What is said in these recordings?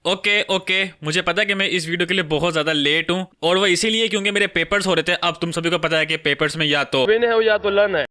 Okay मुझे पता है कि मैं इस वीडियो के लिए बहुत ज्यादा लेट हूँ, और वो इसीलिए क्योंकि मेरे पेपर्स हो रहे थे। अब तुम सभी को पता है कि पेपर्स में या तो विन है या तो लन है।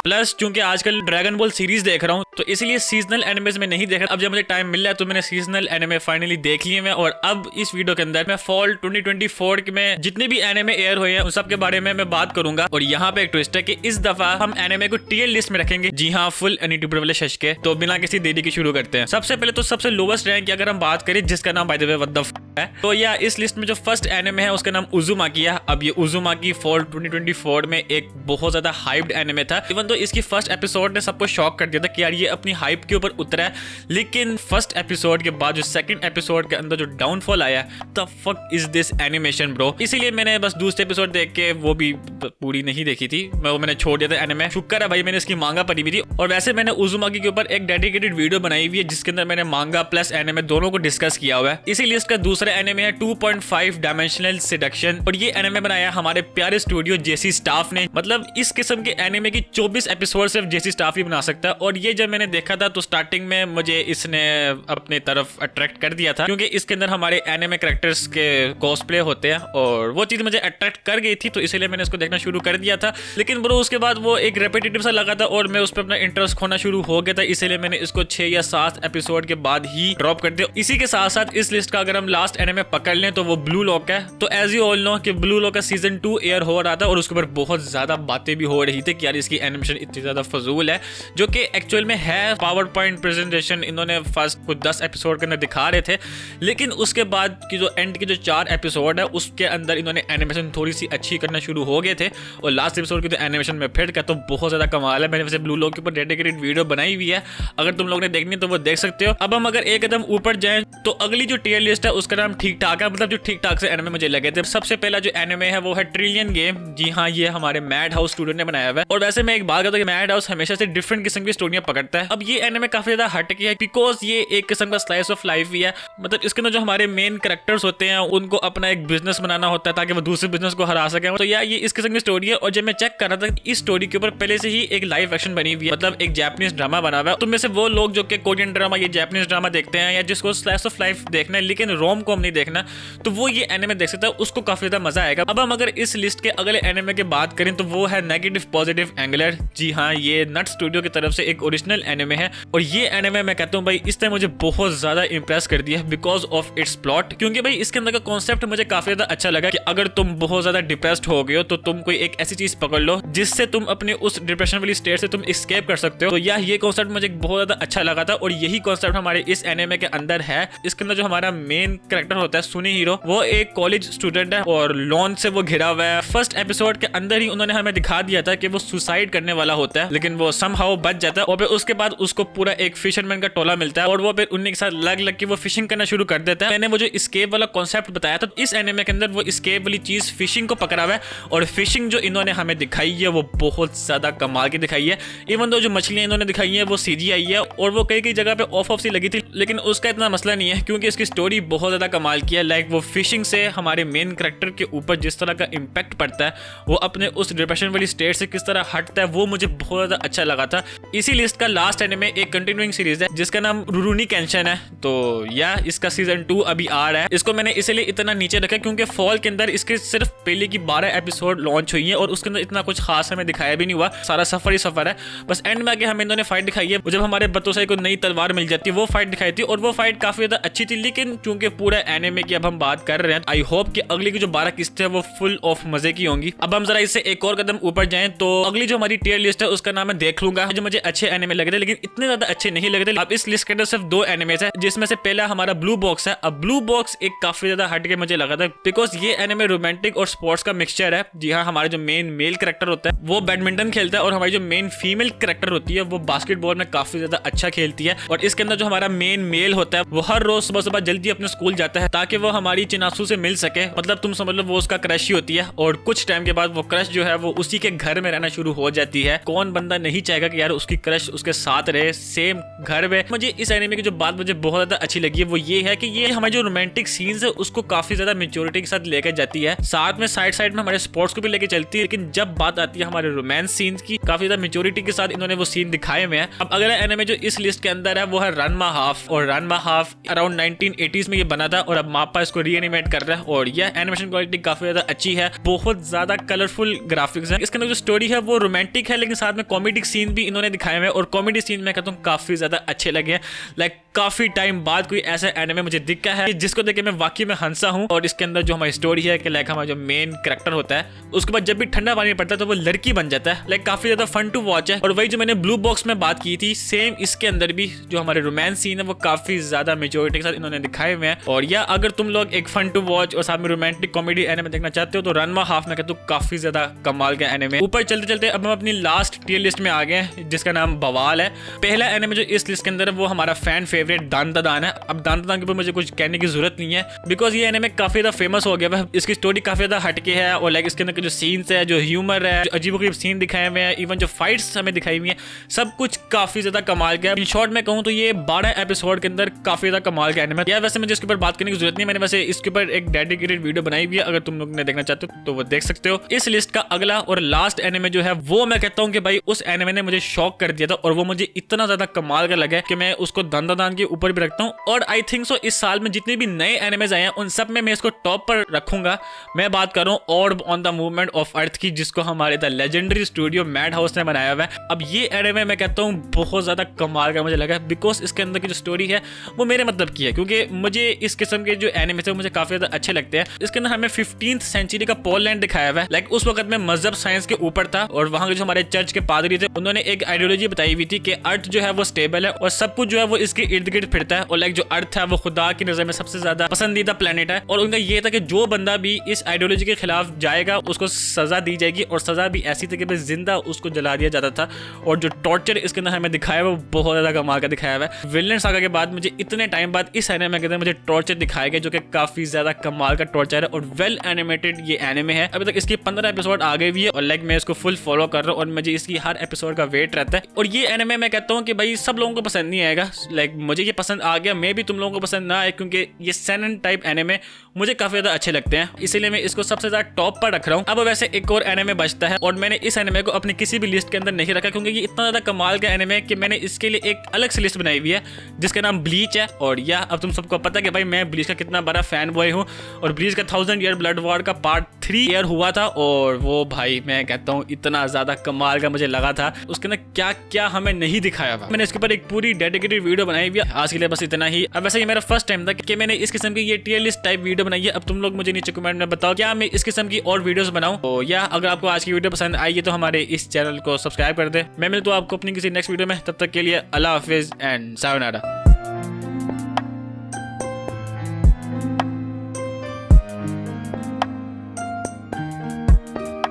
प्लस चूंकि आजकल ड्रैगन बॉल सीरीज देख रहा हूँ, तो इसलिए सीजनल एनिमेज में नहीं देख रहा। अब जब मुझे टाइम मिल रहा है तो मैंने सीजनल एनिमे फाइनली देख लिए मैं, और अब इस वीडियो के अंदर मैं फॉल 2024 में जितने भी एनिमे एयर हुए हैं उन सब के बारे में मैं बात करूंगा। और यहाँ पे एक ट्विस्ट है कि इस दफा हम एनिमे को टियर लिस्ट में रखेंगे। जी हाँ, फुल एनीट्यूबर वाले शश के। तो बिना किसी देरी के शुरू करते हैं। सबसे पहले तो सबसे लोवेस्ट रैंक की अगर हम बात करें, जिसका नाम by the way what the है, तो या इस लिस्ट में जो फर्स्ट एनिमे है उसका नाम उजुमाकी है। अब ये उजुमाकी फॉल 2024 में एक बहुत ज्यादा हाइप्ड एनिमे था। इवन तो इसकी फर्स्ट एपिसोड ने सबको शॉक कर दिया था कि यार ये अपनी हाइप के ऊपर उतरा है, लेकिन फर्स्ट एपिसोड के बाद जो सेकंड एपिसोड के अंदर जो डाउनफॉल आया, the fuck is this animation bro. इसीलिए मैंने बस दूसरे एपिसोड देख के वो भी पूरी नहीं देखी थी, मैंने छोड़ दिया था एनिमे। शुक्र है भाई मैंने इसकी मांगा पढ़ी भी थी। और वैसे मैंने उजुमाकी के ऊपर एक डेडिकेटेड वीडियो बनाई हुई है जिसके अंदर मैंने मांगा प्लस एनिमे दोनों को डिस्कस किया हुआ है। इसीलिए इसका दूसरा एनिमे है 2.5 डायमेंशनल सेडक्शन, और ये एनिमे बनाया हमारे प्यारे स्टूडियो जेसी स्टाफ ने। मतलब इस किस्म के एनिमे की 24 एपिसोड सिर्फ जेसी स्टाफ ही बना सकता है। और ये जब मैंने देखा था तो स्टार्टिंग में मुझे इसने अपने तरफ अट्रैक्ट कर दिया था, क्योंकि इसके अंदर हमारे एनिमे कैरेक्टर्स के कॉस्प्ले होते हैं, और वो चीज मुझे अट्रैक्ट कर गई थी, तो इसीलिए मैंने इसको देखना शुरू कर दिया था। लेकिन ब्रो उसके बाद वो एक रेपिटेटिव सा लगा था और मैं उस पर अपना इंटरेस्ट खोना शुरू हो गया था, इसीलिए मैंने इसको 6 या 7 एपिसोड के बाद ही ड्रॉप कर दिया। इसी के साथ साथ इस लिस्ट का अगर हम लास्ट एनिमे पकड़ लें तो वो ब्लू लॉक है। तो एज यू ऑल नो कि ब्लू लॉक का सीजन 2 एयर हो रहा था, और उसके ऊपर बहुत ज्यादा बातें भी हो रही थी कि यार इसकी एनिमेशन इतनी ज्यादा फजूल है, जो कि एक्चुअल में है। पावर पॉइंट प्रेजेंटेशन इन्होंने फर्स्ट कुछ 10 एपिसोड के अंदर दिखा रहे थे, लेकिन उसके बाद की जो एंड के जो 4 एपिसोड है उसके अंदर इन्होंने एनिमेशन थोड़ी सी अच्छी करना शुरू हो गए थे। और लास्ट एपिसोड की तो एनिमेशन में फिर का तो बहुत ज्यादा कमाल है। मैंने वैसे ब्लू लॉक के ऊपर डेडिकेटेड वीडियो बनाई हुई है, अगर तुम लोग ने देखनी है तो वो देख सकते हो। अब हम अगर एक कदम ऊपर जाएं तो अगली जो टियर लिस्ट है उसका नाम ठीक ठाक है, मतलब जो ठीक ठाक से एनिमे मुझे लगे थे। सबसे पहला जो एनिमे है वो है ट्रिलियन गेम। जी हाँ, ये हमारे मैड हाउस स्टूडियो ने बनाया हुआ है। और वैसे मैं एक बात करता हूं कि मैड हाउस हमेशा से डिफरेंट किस्म की स्टोरियां पकड़ता है। अब ये एनिमे काफी ज्यादा हटके है, बिकॉज ये एक किस्म का स्लाइस ऑफ लाइफ भी है। मतलब इसके अंदर जो हमारे मेन कैरेक्टर्स होते हैं उनको अपना एक बिजनेस बनाना होता है ताकि वो दूसरे बिजनेस को हरा सके। तो यार ये इस किस्म की स्टोरी है। और जब मैं चेक कर रहा था इस स्टोरी के ऊपर पहले से ही एक लाइव एक्शन बनी हुई है, मतलब एक जापानीज ड्रामा बना हुआ है। तो में से वो लोग जो कि कोरियन ड्रामा या जापानीज ड्रामा देखते हैं, या जिसको स्लाइस ऑफ लाइफ देखना है लेकिन रोम कॉम नहीं देखना, तो वो ये एनिमे देख सकता है, उसको काफी ज्यादा मजा आएगा। अब हम अगर इस लिस्ट के अगले एनिमे की बात करें तो वो है नेगेटिव पॉजिटिव एंगुलर। जी हाँ, ये नट स्टूडियो की तरफ से एक ओरिजिनल एनिमे है, और ये एनिमे मैं कहता हूँ भाई इसने मुझे बहुत ज्यादा इंप्रेस कर दिया बिकॉज ऑफ इट्स प्लॉट। क्योंकि भाई इसके अंदर का कॉन्सेप्ट मुझे काफी ज्यादा अच्छा लगा कि अगर तुम बहुत ज्यादा डिप्रेस्ड हो गए हो तो तुम कोई एक ऐसी चीज पकड़ लो जिससे तुम अपने उस डिप्रेशन वाली स्टेट से तुम एस्केप कर सकते हो। तो ये कॉन्सेप्ट मुझे बहुत ज्यादा अच्छा लगा था, और यही कॉन्सेप्ट हमारे इस एनिमे के अंदर है। इसके अंदर जो हमारा मेन कैरेक्टर होता है सुनी हीरो, वो एक कॉलेज स्टूडेंट है और लोन से वो घिरा हुआ है। फर्स्ट एपिसोड के अंदर ही उन्होंने हमें दिखा दिया था कि वो सुसाइड करने वाला होता है, लेकिन वो समहाउ बच जाता है। और फिर उसके बाद उसको पूरा एक फिशरमैन का टोला मिलता है, और वो फिर उन्हीं के साथ लग के वो फिशिंग करना शुरू कर देता है। मैंने वो जो एस्केप वाला कॉन्सेप्ट बताया था, इस एनिमे के अंदर वो एस्केप वाली चीज फिशिंग को पकड़ा हुआ है, और फिशिंग जो इन्होंने हमें दिखाई है वो बहुत ज्यादा कमाल की दिखाई है। इवन दो जो मछलियां इन्होंने दिखाई है वो सीजीआई है, और वो कई जगह पे ऑफ सी लगी थी, लेकिन उसका इतना मसला नहीं है क्योंकि इसकी स्टोरी बहुत ज्यादा कमाल की है। लाइक वो फिशिंग से हमारे मेन कैरेक्टर के ऊपर जिस तरह का इम्पैक्ट पड़ता है, वो अपने उस डिप्रेशन वाली स्टेट से किस तरह हटता है, वो मुझे बहुत ज्यादा अच्छा लगा था। इसी लिस्ट का लास्ट एनिमे एक कंटिन्यूइंग सीरीज है जिसका नाम रुरुनी कैंशन है। तो या इसका सीजन 2 अभी आ रहा है। इसको मैंने इसलिए इतना नीचे रखा क्योंकि फॉल के अंदर इसके सिर्फ पहले की 12 एपिसोड लॉन्च हुई है, और उसके अंदर इतना कुछ खास हमें दिखाया भी नहीं हुआ। सारा सफर ही सफर है। बस एंड में आके हमें इन्होंने फाइट दिखाई है, जब हमारे बतोसाई को नई तलवार मिल जाती है, वो फाइट दिखाई थी, और वो फाइट काफी ज्यादा अच्छी थी। लेकिन चूंकि पूरा एनिमे की अब हम बात कर रहे हैं, आई होप कि अगली की जो 12 किस्तें हैं वो फुल ऑफ मजे की होंगी। अब हम जरा इससे एक और कदम ऊपर जाएं तो अगली जो हमारी टियर लिस्ट है उसका नाम मैं देख लूंगा, जो मुझे अच्छे एनिमे लगे थे लेकिन इतने ज्यादा अच्छे नहीं लगे थे। अब इस लिस्ट के अंदर सिर्फ 2 एनिमेज है, जिसमें से पहला हमारा ब्लू बॉक्स है। अब ब्लू बॉक्स एक काफी ज्यादा हटके मुझे लगा था बिकॉज ये एनिमे रोमांटिक और स्पोर्ट्स का मिक्सचर है। जी हाँ, हमारे जो मेन मेल कैरेक्टर होता है वो बैडमिंटन खेलता है, और हमारी जो मेन फीमेल कैरेक्टर होती है वो बास्केटबॉल में काफी ज्यादा अच्छा खेलती है। और इसके अंदर जो हमारा मेन मेल होता है वो हर रोज सुबह सुबह जल्दी अपने स्कूल जाता है ताकि वो हमारी चिनासू से मिल सके। मतलब तुम समझ लो वो उसका क्रश ही होती है और कुछ टाइम के बाद वो क्रश जो है वो उसी के घर में रहना शुरू हो जाती है। कौन बंदा नहीं चाहेगा कि यार उसकी क्रश उसके साथ रहे सेम घर में। मुझे इस एनिमे की जो बात मुझे बहुत ज्यादा अच्छी लगी है वो ये है कि ये हमारे जो रोमांटिक सीन्स है उसको काफी ज्यादा मेच्योरिटी के साथ लेकर जाती है। साथ में साइड में हमारे स्पोर्ट्स को भी लेके चलती है, लेकिन जब बात आती है हमारे रोमांस सीन्स की काफी ज्यादा मेच्योरिटी के साथ इन्होंने वो सीन दिखाए हुए हैं। अब अगला एनिमे जो इस लिस्ट के अंदर है वो है रनमा हाफ। और रनमा हाफ अराउंड 1980s में ये बना था और अब मापा इसको रीएनिमेट कर रहा है और यह एनिमेशन क्वालिटी काफी ज्यादा अच्छी है, बहुत ज्यादा कलरफुल ग्राफिक्स है। इसके अंदर जो स्टोरी है वो रोमांटिक है लेकिन साथ में कॉमेडिक सीन भी इन्होंने दिखाए हुए हैं और कॉमेडी सीन मैं कहता हूँ काफी ज्यादा अच्छे लगे हैं। लाइक काफी टाइम बाद कोई ऐसा एनिमे मुझे दिखा है जिसको देख के मैं वाकई में हंसा हूँ। और इसके अंदर जो हमारी स्टोरी है कि लाइक हमारा जो मेन कैरेक्टर होता है उसके बाद जब भी ठंडा पानी पड़ता है तो वो लड़की बन जाता है। लाइक काफी ज्यादा फन टू वॉच है। और वही जो मैंने ब्लू बॉक्स में बात की थी सेम इसके अंदर भी जो हमारे रोमांस सीन है वो काफी ज्यादा मेजोरिटी के साथ इन्होंने दिखाए हुए हैं। और या अगर तुम लोग एक फन टू वॉच और साथ में रोमांटिक कॉमेडी एनिमे देखना चाहते हो तो रनमा हाफ में कहते हो काफी ज्यादा कमाल का एनिमे। ऊपर चलते चलते अब हम अपनी लास्ट टियर लिस्ट में आ गए जिसका नाम बवाल है। पहला एनिमे जो इस लिस्ट के अंदर है वो हमारा फैन फेवरेट दांतादान है। अब दांतादान के ऊपर मुझे कुछ कहने की जरूरत नहीं है बिकॉज ये एनिमे काफी ज्यादा फेमस हो गया है। इसकी स्टोरी काफी ज्यादा हटके है और लाइक इसके अंदर जो सीन्स है, जो ह्यूमर है, जो अजीबोगरीब सीन दिखाए हुए हैं, इवन जो फाइट्स हमें दिखाई हुई है, सब कुछ काफी ज्यादा कमाल का है। इन शॉर्ट में कहूँ तो ये 12 एपिसोड के अंदर काफी ज्यादा कमाल का एनिमे। यार वैसे मुझे इसके ऊपर बात करने की जरूरत नहीं, मैंने वैसे इसके ऊपर एक डेडिकेटेड वीडियो बनाई हुई है, अगर तुम लोग ने देखना चाहते हो तो वो देख सकते हो। इस लिस्ट का अगला और लास्ट एनिमे जो है वो मैं कहता हूँ कि भाई उस एनिमे ने मुझे शॉक कर दिया था और वो मुझे इतना ज्यादा कमाल का लगा कि मैं उसको दांतादान के ऊपर भी रखता हूँ। और आई थिंक सो इस साल में जितने भी नए एनिमेज आए हैं उन सब में मैं इसको टॉप पर रखूंगा। मैं बात कर रहा हूँ ऑर्ब on the movement of earth की, जिसको हमारे the legendary studio mad house ने बनाया हुआ है। अब ये एनिमे मैं कहता हूँ बहुत ज्यादा कमाल का मुझे लगा बिकॉज इसके अंदर की जो स्टोरी है वो मेरे मतलब की है, क्योंकि मुझे इस किस्म के जो एनिमे है मुझे काफी ज्यादा अच्छे लगते हैं। इसके अंदर हमें 15th सेंचुरी का पोलैंड दिखाया हुआ है। लाइक उस वक्त में मजहब साइंस के ऊपर था और वहां के जो हमारे चर्च के पादरी थे उन्होंने एक आइडियोलॉजी बताई हुई थी कि अर्थ जो है वो स्टेबल है और सब कुछ जो है वो इसके इर्द गिर्द फिरता है और लाइक जो अर्थ है वो खुदा की नजर में सबसे ज्यादा पसंदीदा प्लेनेट है। और उनका ये था कि जो बंदा भी इस आइडियोलॉजी के खिलाफ जाएगा उसको सजा दी जाएगी और सजा भी ऐसी थी कि जिंदा उसको जला दिया जाता था। और जो टॉर्चर इसके अंदर हमें दिखाया वो बहुत ज्यादा कमाल का दिखाया हुआ है। विलेन सागा के बाद मुझे इतने टाइम बाद इस एनिमे के अंदर मुझे टॉर्चर दिखाया गया जो कि काफी ज्यादा कमाल का टॉर्चर है और वेल एनिमेटेड ये एनिमे है। अभी तक इसकी 15 एपिसोड आ गए भी है और लाइक मैं इसको फुल फॉलो कर रहा हूँ और मुझे इसकी हर एपिसोड का वेट रहता है। और ये एनिमे मैं कहता हूँ कि भाई सब लोगों को पसंद नहीं आएगा, लाइक मुझे ये पसंद आ गया, मे भी तुम लोगों को पसंद ना आए क्योंकि ये सेनन टाइप एनिमे मुझे काफी ज्यादा अच्छे लगते हैं, इसीलिए मैं इसको सबसे ज्यादा टॉप पर रख रहा हूँ। अब वैसे एक और एनिमे बचता है और मैंने इस एनिमे को अपनी किसी भी लिस्ट के अंदर नहीं रखा क्योंकि ये इतना ज्यादा कमाल का एनिमे है कि मैंने इसके लिए एक अलग से लिस्ट बनाई हुई है जिसका नाम ब्लीच है। और या अब तुम सबको पता है कि भाई मैं ब्लीच का कितना बड़ा फैन बॉय हूँ और ब्लीच का 1000 ईयर ब्लड वॉर का पार्ट 3 ईयर हुआ था और वो भाई मैं कहता हूँ इतना ज्यादा कमाल का मुझे लगा था। उसके अंदर क्या क्या हमें नहीं दिखाया था, मैंने इसके ऊपर एक पूरी डेडिकेटेड वीडियो बनाई हुई है। आज के लिए बस इतना ही। अब वैसे ये मेरा फर्स्ट टाइम था कि मैंने इस किस्म की ये टियर लिस्ट टाइप वीडियो बनाई है। अब तुम लोग मुझे नीचे कमेंट में बताओ क्या मैं इस किस्म की और वीडियोस बनाऊं। तो या अगर आपको आज की वीडियो पसंद आई है तो हमारे इस चैनल को सब्सक्राइब कर दे। मैं मिलता हूं आपको अपनी किसी नेक्स्ट वीडियो में, तब तक के लिए अल्लाह हाफिज एंड सायोनारा।